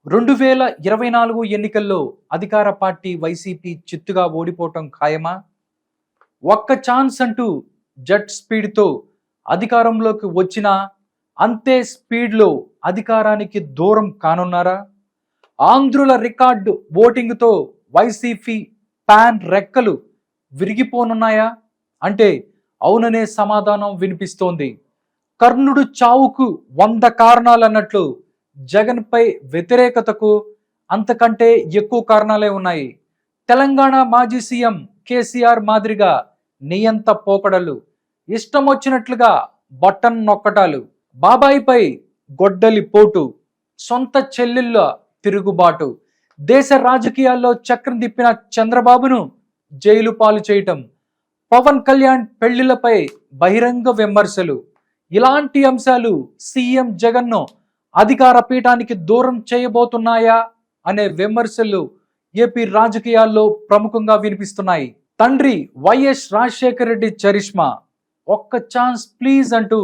2024 ఎన్నికల్లో అధికార party YCP చిత్తుగా ఓడిపోవటం ఖాయమా? ఒక్క ఛాన్స్ అంటూ జెట్ స్పీడ్తో అధికారంలోకి వచ్చినా అంతే స్పీడ్లో అధికారానికి దూరం కానున్నారా? ఆంధ్రుల రికార్డు ఓటింగ్తో వైసీపీ ప్యాన్ రెక్కలు విరిగిపోనున్నాయా అంటే అవుననే సమాధానం వినిపిస్తోంది. కర్ణుడు చావుకు 100 కారణాలు అన్నట్లు జగన్పై వ్యతిరేకతకు అంతకంటే ఎక్కువ కారణాలే ఉన్నాయి. తెలంగాణ మాజీ సీఎం కేసీఆర్ మాదిరిగా నియంత పోకడలు, ఇష్టం వచ్చినట్లుగా బటన్ నొక్కటాలు, బాబాయిపై గొడ్డలి పోటు, సొంత చెల్లెళ్ళ తిరుగుబాటు, దేశ రాజకీయాల్లో చక్రం తిప్పిన చంద్రబాబును జైలు పాలు చేయటం, పవన్ కళ్యాణ్ పెళ్లిళ్లపై బహిరంగ విమర్శలు, ఇలాంటి అంశాలు సీఎం జగన్ను అధికార పీఠానికి దూరం చేయబోతున్నాయా అనే విమర్శలు ఏపీ రాజకీయాల్లో ప్రముఖంగా వినిపిస్తున్నాయి. తండ్రి వైఎస్ రాజశేఖర రెడ్డి చరిష్మా ఒక్క ఛాన్స్ ప్లీజ్ అంటూ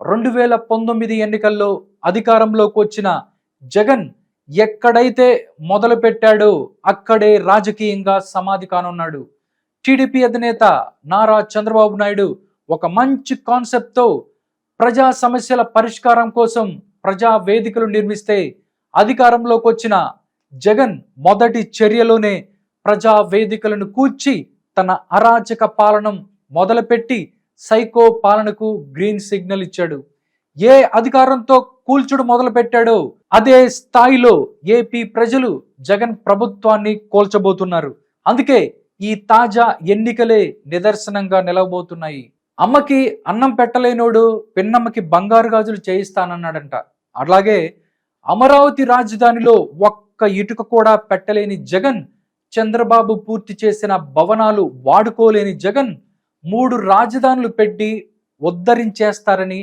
2019 ఎన్నికల్లో అధికారంలోకి వచ్చిన జగన్ ఎక్కడైతే మొదలు పెట్టాడో అక్కడే రాజకీయంగా సమాధి కానున్నాడు. టీడీపీ అధినేత నారా చంద్రబాబు నాయుడు ఒక మంచి కాన్సెప్ట్తో ప్రజా సమస్యల పరిష్కారం కోసం ప్రజా వేదికలు నిర్మిస్తే అధికారంలోకి వచ్చిన జగన్ మొదటి చర్యలోనే ప్రజా వేదికలను కూర్చి తన అరాచక పాలనం మొదలుపెట్టి సైకో పాలనకు గ్రీన్ సిగ్నల్ ఇచ్చాడు. ఏ అధికారంతో కూల్చుడు మొదలు పెట్టాడో అదే స్థాయిలో ఏపీ ప్రజలు జగన్ ప్రభుత్వాన్ని కోల్చబోతున్నారు. అందుకే ఈ తాజా ఎన్నికలే నిదర్శనంగా నిలవబోతున్నాయి. అమ్మకి అన్నం పెట్టలేనోడు పిన్నమ్మకి బంగారు గాజులు చేయిస్తానన్నాడంట. అలాగే అమరావతి రాజధానిలో ఒక్క ఇటుక కూడా పెట్టలేని జగన్, చంద్రబాబు పూర్తి చేసిన భవనాలు వాడుకోలేని జగన్ 3 రాజధానులు పెట్టి ఉద్ధరించేస్తారని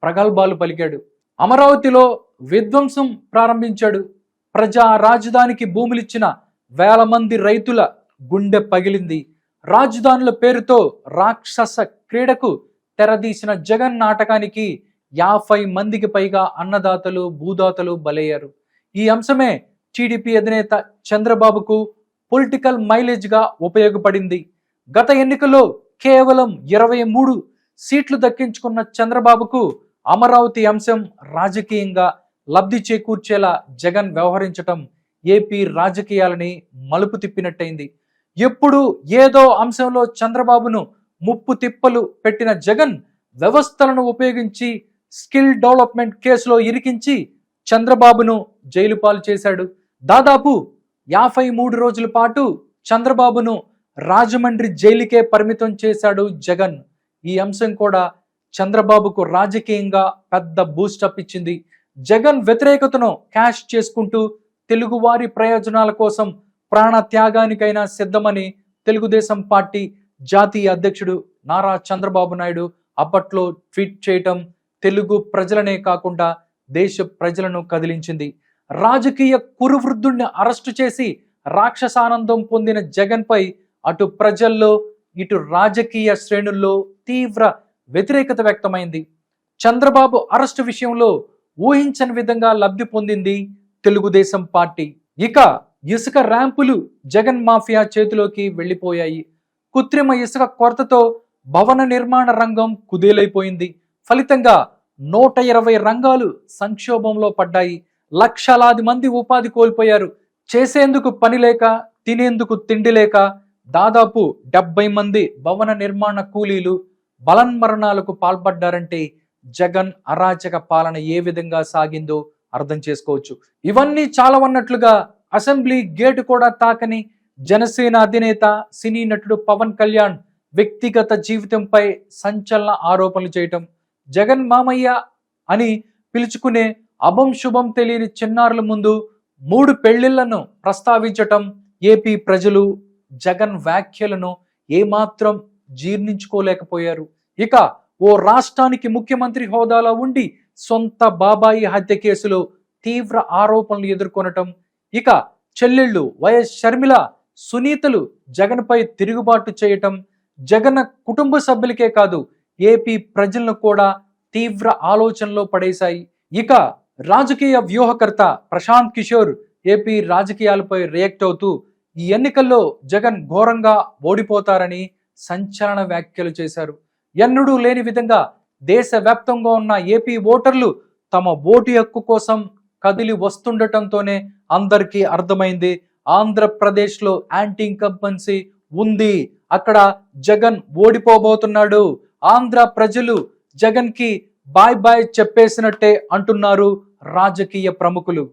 ప్రగల్భాలు పలికాడు. అమరావతిలో విధ్వంసం ప్రారంభించాడు. ప్రజా రాజధానికి భూములిచ్చిన వేల మంది రైతుల గుండె పగిలింది. రాజధానుల పేరుతో రాక్షస క్రీడకు తెరదీసిన జగన్ నాటకానికి 50 మందికి పైగా అన్నదాతలు, భూదాతలు బలయ్యారు. ఈ అంశమే టీడీపీ అధినేత చంద్రబాబుకు పొలిటికల్ మైలేజ్గా ఉపయోగపడింది. గత ఎన్నికల్లో కేవలం 23 సీట్లు దక్కించుకున్న చంద్రబాబుకు అమరావతి అంశం రాజకీయంగా లబ్ధి చేకూర్చేలా జగన్ వ్యవహరించటం ఏపీ రాజకీయాలని మలుపు తిప్పినట్టయింది. ఎప్పుడు ఏదో అంశంలో చంద్రబాబును ముప్పు తిప్పలు పెట్టిన జగన్ వ్యవస్థలను ఉపయోగించి స్కిల్ డెవలప్మెంట్ కేసులో ఇరికించి చంద్రబాబును జైలు పాలు చేశాడు. దాదాపు 53 రోజుల పాటు చంద్రబాబును రాజమండ్రి జైలుకే పరిమితం చేశాడు జగన్. ఈ అంశం కూడా చంద్రబాబుకు రాజకీయంగా పెద్ద బూస్టప్ ఇచ్చింది. జగన్ వ్యతిరేకతను క్యాష్ చేసుకుంటూ తెలుగువారి ప్రయోజనాల కోసం ప్రాణ త్యాగానికైనా సిద్ధమని తెలుగుదేశం పార్టీ జాతీయ అధ్యక్షుడు నారా చంద్రబాబు నాయుడు అప్పట్లో ట్వీట్ చేయటం తెలుగు ప్రజలనే కాకుండా దేశ ప్రజలను కదిలించింది. రాజకీయ కురువృద్ధుణ్ణి అరెస్టు చేసి రాక్షసానందం పొందిన జగన్పై అటు ప్రజల్లో ఇటు రాజకీయ శ్రేణుల్లో తీవ్ర వ్యతిరేకత వ్యక్తమైంది. చంద్రబాబు అరెస్టు విషయంలో ఊహించని విధంగా లబ్ధి పొందింది తెలుగుదేశం పార్టీ. ఇక ఇసుక ర్యాంపులు జగన్ మాఫియా చేతిలోకి వెళ్ళిపోయాయి. కృత్రిమ ఇసుక కొరతతో భవన నిర్మాణ రంగం కుదేలైపోయింది. ఫలితంగా 120 రంగాలు సంక్షోభంలో పడ్డాయి. లక్షలాది మంది ఉపాధి కోల్పోయారు. చేసేందుకు పని లేక, తినేందుకు తిండి లేక దాదాపు 70 మంది భవన నిర్మాణ కూలీలు బలన్మరణాలకు పాల్పడ్డారంటే జగన్ అరాచక పాలన ఏ విధంగా సాగిందో అర్థం చేసుకోవచ్చు. ఇవన్నీ చాలవన్నట్లుగా అసెంబ్లీ గేటు కూడా తాకని జనసేన అధినేత సినీ నటుడు పవన్ కళ్యాణ్ వ్యక్తిగత జీవితంపై సంచలన ఆరోపణలు చేయటం, జగన్ మామయ్య అని పిలుచుకునే అభం శుభం తెలియని చిన్నారుల ముందు 3 పెళ్లిళ్లను ప్రస్తావించటం ఏపీ ప్రజలు జగన్ వ్యాఖ్యలను ఏమాత్రం జీర్ణించుకోలేకపోయారు. ఇక ఓ రాష్ట్రానికి ముఖ్యమంత్రి హోదాలో ఉండి సొంత బాబాయి హత్య కేసులో తీవ్ర ఆరోపణలు ఎదుర్కొనటం, ఇక చెల్లెళ్ళు వైఎస్ షర్మిల, సునీతలు జగన్పై తిరుగుబాటు చేయటం జగన్ కుటుంబ సభ్యులకే కాదు ఏపీ ప్రజలను కూడా తీవ్ర ఆలోచనలో పడేశాయి. ఇక రాజకీయ వ్యూహకర్త ప్రశాంత్ కిషోర్ ఏపీ రాజకీయాలపై రియాక్ట్ అవుతూ ఈ ఎన్నికల్లో జగన్ ఘోరంగా ఓడిపోతారని సంచలన వ్యాఖ్యలు చేశారు. ఎన్నడూ లేని విధంగా దేశవ్యాప్తంగా ఉన్న ఏపీ ఓటర్లు తమ ఓటు హక్కు కోసం కదిలి వస్తుండటంతోనే అందరికీ అర్థమైంది ఆంధ్రప్రదేశ్లో యాంటీ ఇన్కంబెన్సీ ఉంది, అక్కడ జగన్ ఓడిపోబోతున్నాడు, ఆంధ్ర ప్రజలు జగన్ కి బాయ్ బాయ్ చెప్పేసినట్టే అంటున్నారు రాజకీయ ప్రముఖులు.